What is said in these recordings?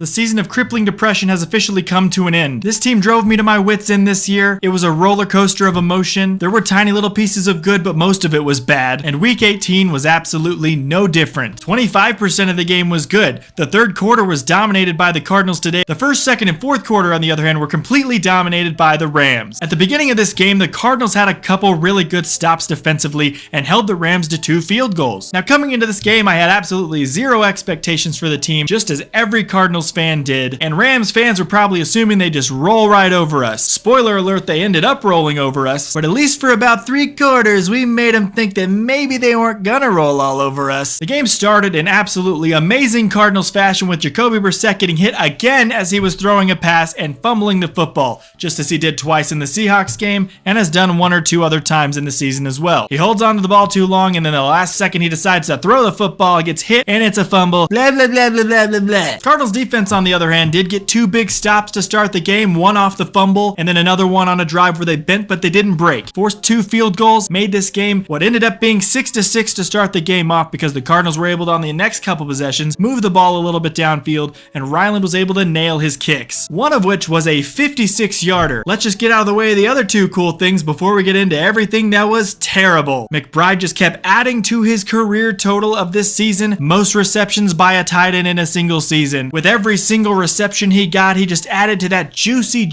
The season of crippling depression has officially come to an end. This team drove me to my wits' end this year. It was a roller coaster of emotion. There were tiny little pieces of good, but most of it was bad. And week 18 was absolutely no different. 25% of the game was good. The third quarter was dominated by the Cardinals today. The first, second, and fourth quarter, on the other hand, were completely dominated by the Rams. At the beginning of this game, the Cardinals had a couple really good stops defensively and held the Rams to 2 field goals. Now, coming into this game, I had absolutely zero expectations for the team, just as every Cardinals fan did, and Rams fans were probably assuming they just roll right over us. Spoiler alert, they ended up rolling over us, but at least for about 3 quarters, we made them think that maybe they weren't gonna roll all over us. The game started in absolutely amazing Cardinals fashion with Jacoby Brissett getting hit again as he was throwing a pass and fumbling the football, just as he did twice in the Seahawks game and has done 1 or 2 other times in the season as well. He holds on to the ball too long, and then the last second he decides to throw the football, gets hit, and it's a fumble. Blah, blah, blah, blah, blah, blah, blah. Cardinals defense, on the other hand, did get 2 big stops to start the game, one off the fumble and then another one on a drive where they bent but they didn't break. Forced 2 field goals, made this game what ended up being 6-6 to start the game off, because the Cardinals were able to, on the next couple possessions, move the ball a little bit downfield, and Ryland was able to nail his kicks. One of which was a 56-yarder. Let's just get out of the way of the other 2 cool things before we get into everything that was terrible. McBride just kept adding to his career total of this season, most receptions by a tight end in a single season. With every single reception he got, he just added to that juicy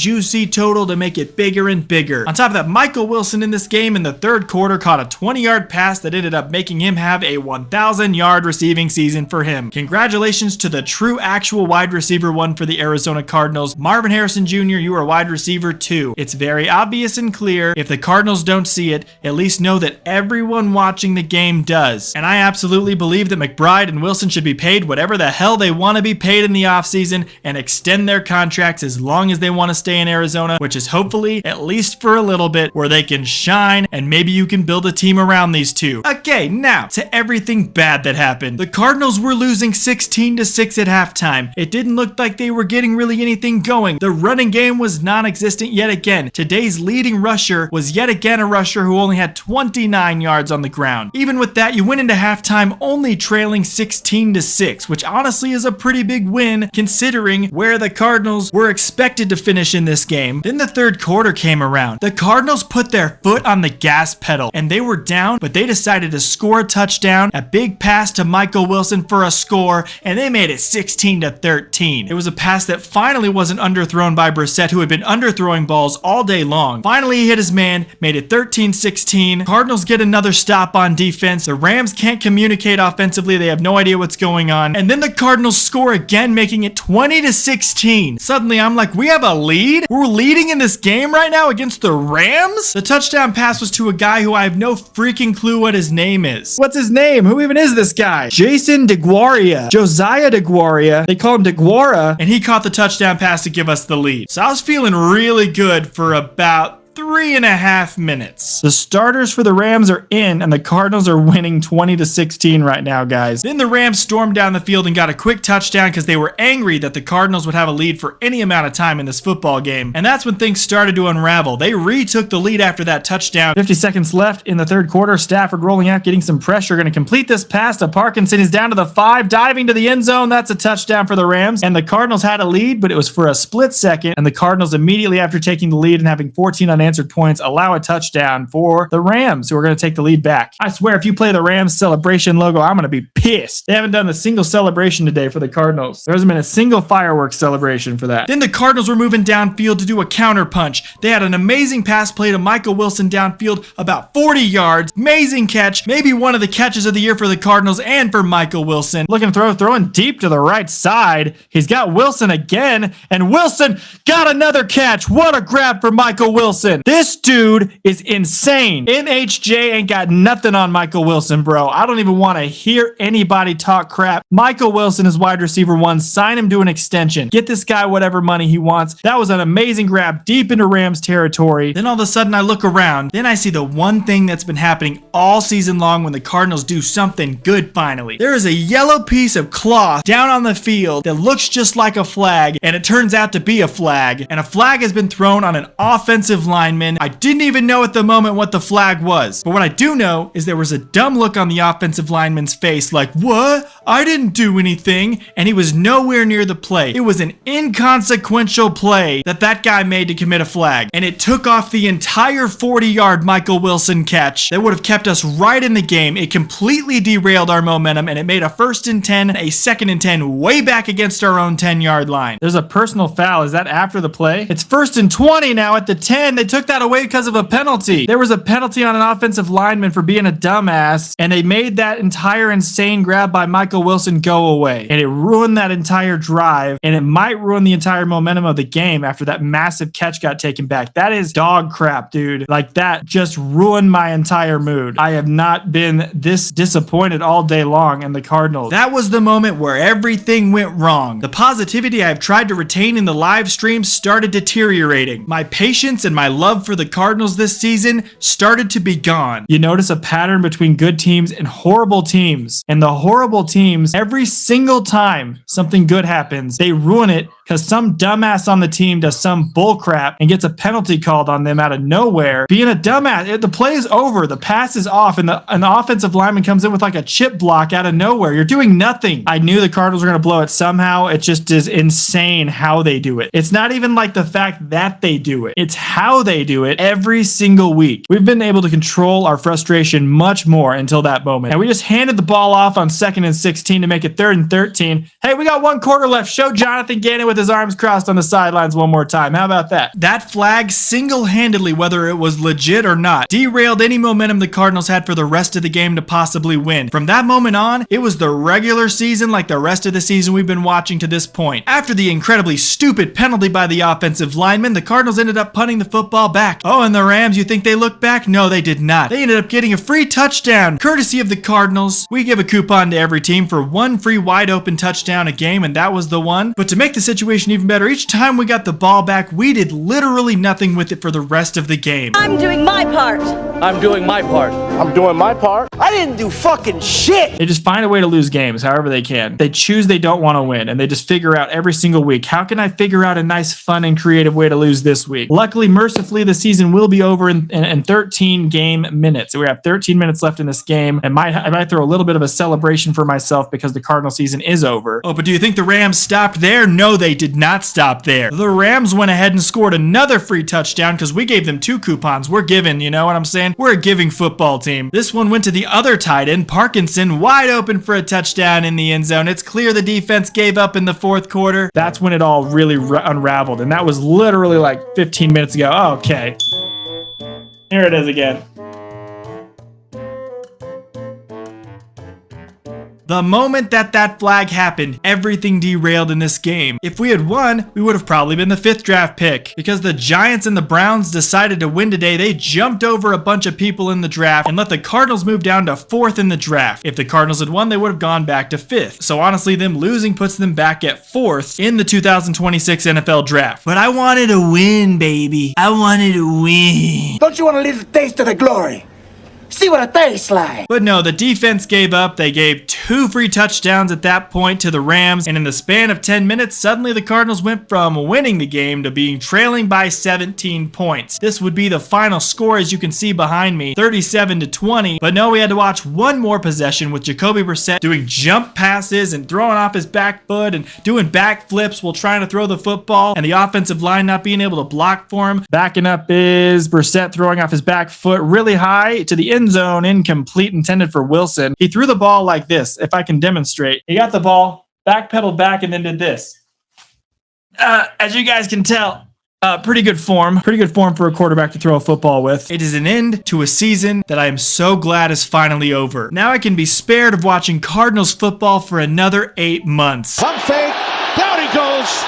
total to make it bigger and bigger. On top of that, Michael Wilson in this game in the third quarter caught a 20-yard pass that ended up making him have a 1,000-yard receiving season for him. Congratulations to the true actual wide receiver one for the Arizona Cardinals. Marvin Harrison Jr., you are wide receiver 2. It's very obvious and clear. If the Cardinals don't see it, at least know that everyone watching the game does. And I absolutely believe that McBride and Wilson should be paid whatever the hell they want to be paid in the offseason and extend their contracts as long as they want to stay in Arizona, which is hopefully, at least for a little bit, where they can shine and maybe you can build a team around these 2. Okay, now to everything bad that happened. The Cardinals were losing 16-6 at halftime. It didn't look like they were getting really anything going. The running game was non-existent yet again. Today's leading rusher was yet again a rusher who only had 29 yards on the ground. Even with that, you went into halftime only trailing 16-6, which honestly is a pretty big win considering where the Cardinals were expected to finish in this game. Then the third quarter came around. The Cardinals put their foot on the gas pedal and they were down, but they decided to score a touchdown, a big pass to Michael Wilson for a score, and they made it 16-13. It was a pass that finally wasn't underthrown by Brissett, who had been underthrowing balls all day long. Finally, he hit his man, made it 13-16. Cardinals get another stop on defense. The Rams can't communicate offensively. They have no idea what's going on. And then the Cardinals score again, making it 20-16. Suddenly, I'm like, we have a lead? We're leading in this game right now against the Rams? The touchdown pass was to a guy who I have no freaking clue what his name is. What's his name? Who even is this guy? Jason DeGuaria. Josiah DeGuaria. They call him DeGuara, and he caught the touchdown pass to give us the lead. So I was feeling really good for about 3.5 minutes. The starters for the Rams are in, and the Cardinals are winning 20-16 right now, guys. Then the Rams stormed down the field and got a quick touchdown because they were angry that the Cardinals would have a lead for any amount of time in this football game. And that's when things started to unravel. They retook the lead after that touchdown. 50 seconds left in the third quarter. Stafford rolling out, getting some pressure. Going to complete this pass to Parkinson. He's down to the 5, diving to the end zone. That's a touchdown for the Rams. And the Cardinals had a lead, but it was for a split second. And the Cardinals immediately after taking the lead and having 14 unanswered points allow a touchdown for the Rams, who are going to take the lead back. I swear, if you play the Rams celebration logo, I'm going to be pissed. They haven't done a single celebration today for the Cardinals. There hasn't been a single fireworks celebration for that. Then the Cardinals were moving downfield to do a counter punch. They had an amazing pass play to Michael Wilson downfield, about 40 yards. Amazing catch. Maybe one of the catches of the year for the Cardinals and for Michael Wilson. Looking to throwing deep to the right side. He's got Wilson again, and Wilson got another catch. What a grab for Michael Wilson. This dude is insane. MHJ ain't got nothing on Michael Wilson, bro. I don't even want to hear anybody talk crap. Michael Wilson is wide receiver 1. Sign him to an extension. Get this guy whatever money he wants. That was an amazing grab deep into Rams territory. Then all of a sudden I look around. Then I see the one thing that's been happening all season long when the Cardinals do something good finally. There is a yellow piece of cloth down on the field that looks just like a flag, and it turns out to be a flag. And a flag has been thrown on an offensive line lineman. I didn't even know at the moment what the flag was. But what I do know is there was a dumb look on the offensive lineman's face like, what? I didn't do anything. And he was nowhere near the play. It was an inconsequential play that guy made to commit a flag. And it took off the entire 40-yard Michael Wilson catch that would have kept us right in the game. It completely derailed our momentum, and it made a 1st and 10, a 2nd and 10 way back against our own 10-yard line. There's a personal foul. Is that after the play? It's 1st and 20 now at the 10. They took that away because of a penalty. There was a penalty on an offensive lineman for being a dumbass, and they made that entire insane grab by Michael Wilson go away. And it ruined that entire drive, and it might ruin the entire momentum of the game after that massive catch got taken back. That is dog crap, dude. Like, that just ruined my entire mood. I have not been this disappointed all day long in the Cardinals. That was the moment where everything went wrong. The positivity I've tried to retain in the live stream started deteriorating. My patience and my love for the Cardinals this season started to be gone. You notice a pattern between good teams and horrible teams. And the horrible teams, every single time something good happens, they ruin it because some dumbass on the team does some bull crap and gets a penalty called on them out of nowhere. Being a dumbass, the play is over, the pass is off, and the offensive lineman comes in with like a chip block out of nowhere. You're doing nothing. I knew the Cardinals were going to blow it somehow. It just is insane how they do it. It's not even like the fact that they do it. It's how they do it every single week. We've been able to control our frustration much more until that moment. And we just handed the ball off on 2nd and 16 to make it 3rd and 13. Hey, we got 1 quarter left. Show Jonathan Gannon with his arms crossed on the sidelines one more time. How about that? That flag single-handedly, whether it was legit or not, derailed any momentum the Cardinals had for the rest of the game to possibly win. From that moment on, it was the regular season like the rest of the season we've been watching to this point. After the incredibly stupid penalty by the offensive lineman, the Cardinals ended up punting the football back. Oh, and the Rams, you think they looked back? No, they did not. They ended up getting a free touchdown, courtesy of the Cardinals. We give a coupon to every team for 1 free wide open touchdown a game, and that was the one. But to make the situation even better, each time we got the ball back, we did literally nothing with it for the rest of the game. I'm doing my part. I'm doing my part. I'm doing my part. I didn't do fucking shit. They just find a way to lose games however they can. They choose they don't want to win, and they just figure out every single week, how can I figure out a nice, fun, and creative way to lose this week? Luckily, mercifully, the season will be over in 13 game minutes. We have 13 minutes left in this game, and I might throw a little bit of a celebration for myself because the Cardinal season is over. Oh, but do you think the Rams stopped there? No, they did not stop there. The Rams went ahead and scored another free touchdown because we gave them 2 coupons. We're giving, you know what I'm saying? We're a giving football team. This one went to the other tight end, Parkinson, wide open for a touchdown in the end zone. It's clear the defense gave up in the 4th quarter. That's when it all really unraveled, and that was literally like 15 minutes ago. Oh, okay. Here it is again. The moment that flag happened, everything derailed in this game. If we had won, we would have probably been the 5th draft pick. Because the Giants and the Browns decided to win today, they jumped over a bunch of people in the draft and let the Cardinals move down to 4th in the draft. If the Cardinals had won, they would have gone back to 5th. So honestly, them losing puts them back at 4th in the 2026 NFL draft. But I wanted to win, baby. I wanted to win. Don't you want a little taste of the glory? See what it tastes like. But no, the defense gave up. They gave 2 free touchdowns at that point to the Rams, and in the span of 10 minutes, suddenly the Cardinals went from winning the game to being trailing by 17 points. This would be the final score, as you can see behind me, 37-20. But no, we had to watch one more possession with Jacoby Brissett doing jump passes and throwing off his back foot and doing backflips while trying to throw the football, and the offensive line not being able to block for him. Backing up is Brissett throwing off his back foot really high to the end zone, incomplete, intended for Wilson. He threw the ball like this, if I can demonstrate. He got the ball, backpedaled back, and then did this. As you guys can tell, pretty good form for a quarterback to throw a football with. It is an end to a season that I am so glad is finally over. Now I can be spared of watching Cardinals football for another 8 months. Pump fake, down he goes.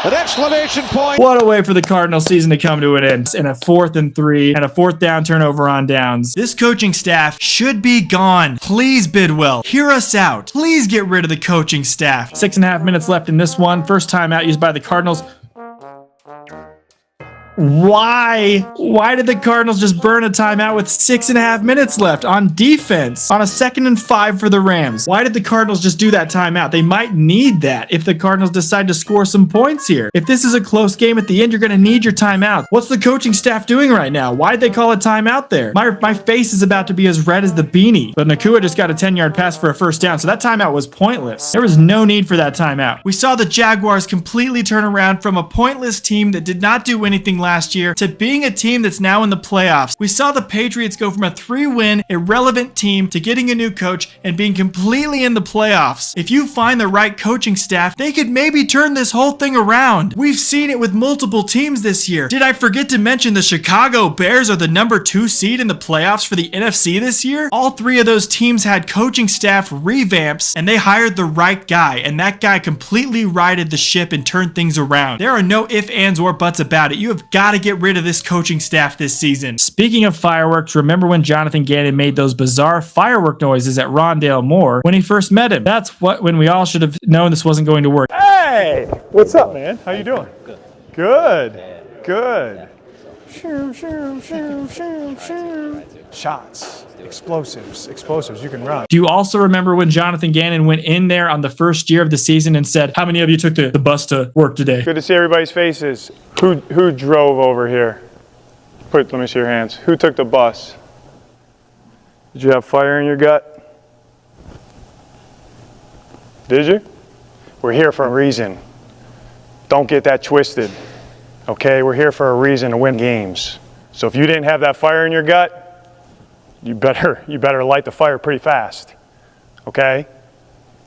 An exclamation point. What a way for the Cardinals season to come to an end. In a 4th and 3 and a 4th down turnover on downs. This coaching staff should be gone. Please, Bidwell, hear us out. Please get rid of the coaching staff. 6.5 minutes left in this one. First time out used by the Cardinals. Why? Why did the Cardinals just burn a timeout with 6.5 minutes left on defense on a 2nd and 5 for the Rams? Why did the Cardinals just do that timeout? They might need that if the Cardinals decide to score some points here. If this is a close game at the end, you're going to need your timeout. What's the coaching staff doing right now? Why'd they call a timeout there? My face is about to be as red as the beanie. But Nakua just got a 10-yard pass for a first down, so that timeout was pointless. There was no need for that timeout. We saw the Jaguars completely turn around from a pointless team that did not do anything last year to being a team that's now in the playoffs. We saw the Patriots go from a 3-win, irrelevant team to getting a new coach and being completely in the playoffs. If you find the right coaching staff, they could maybe turn this whole thing around. We've seen it with multiple teams this year. Did I forget to mention the Chicago Bears are the number 2 seed in the playoffs for the NFC this year? All 3 of those teams had coaching staff revamps and they hired the right guy, and that guy completely righted the ship and turned things around. There are no ifs, ands, or buts about it. You have got to get rid of this coaching staff this season. Speaking of fireworks, remember when Jonathan Gannon made those bizarre firework noises at Rondale Moore when he first met him? That's when we all should have known this wasn't going to work. Hey, what's up, man? How you doing? Good. Good. Shots, explosives. You can run. Do you also remember when Jonathan Gannon went in there on the first year of the season and said, "How many of you took the bus to work today?" Good to see everybody's faces. Who drove over here? Let me see your hands. Who took the bus? Did you have fire in your gut? Did you? We're here for a reason. Don't get that twisted. Okay, we're here for a reason to win games. So if you didn't have that fire in your gut, you better light the fire pretty fast. Okay?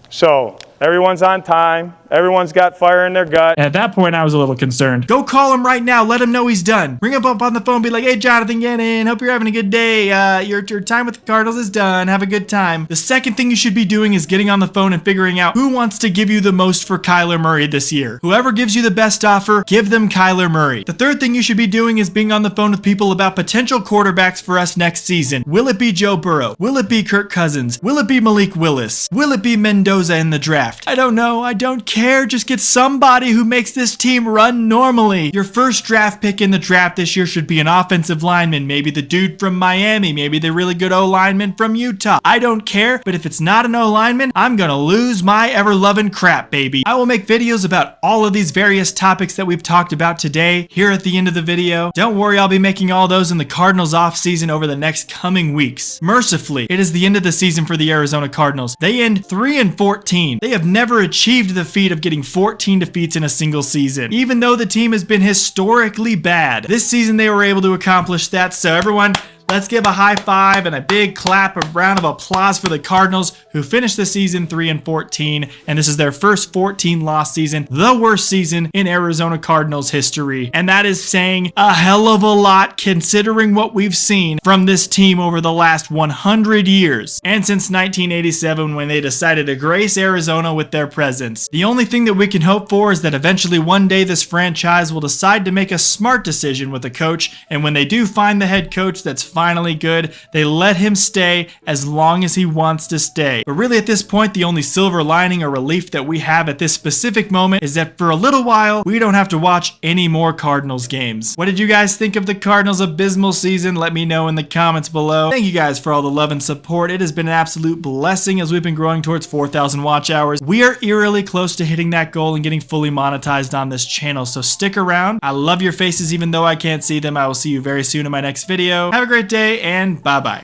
So everyone's on time. Everyone's got fire in their gut. And at that point, I was a little concerned. Go call him right now. Let him know he's done. Bring him up on the phone. Be like, "Hey, Jonathan Gannon, hope you're having a good day. Your time with the Cardinals is done. Have a good time." The second thing you should be doing is getting on the phone and figuring out who wants to give you the most for Kyler Murray this year. Whoever gives you the best offer, give them Kyler Murray. The third thing you should be doing is being on the phone with people about potential quarterbacks for us next season. Will it be Joe Burrow? Will it be Kirk Cousins? Will it be Malik Willis? Will it be Mendoza in the draft? I don't know. I don't care. Just get somebody who makes this team run normally. Your first draft pick in the draft this year should be an offensive lineman, maybe the dude from Miami, maybe the really good O-lineman from Utah. I don't care, but if it's not an O-lineman, I'm gonna lose my ever-loving crap, baby. I will make videos about all of these various topics that we've talked about today here at the end of the video. Don't worry, I'll be making all those in the Cardinals offseason over the next coming weeks. Mercifully, it is the end of the season for the Arizona Cardinals. They end 3-14. They have never achieved the feat of getting 14 defeats in a single season, even though the team has been historically bad. This season they were able to accomplish that, so everyone, let's give a high five and a big clap, a round of applause for the Cardinals, who finished the season 3-14, and this is their first 14-loss season, the worst season in Arizona Cardinals history. And that is saying a hell of a lot considering what we've seen from this team over the last 100 years, and since 1987 when they decided to grace Arizona with their presence. The only thing that we can hope for is that eventually one day this franchise will decide to make a smart decision with a coach, and when they do find the head coach that's finally good, they let him stay as long as he wants to stay. But really at this point, the only silver lining or relief that we have at this specific moment is that for a little while, we don't have to watch any more Cardinals games. What did you guys think of the Cardinals' abysmal season? Let me know in the comments below. Thank you guys for all the love and support. It has been an absolute blessing as we've been growing towards 4,000 watch hours. We are eerily close to hitting that goal and getting fully monetized on this channel, so stick around. I love your faces even though I can't see them. I will see you very soon in my next video. Have a great day and bye-bye.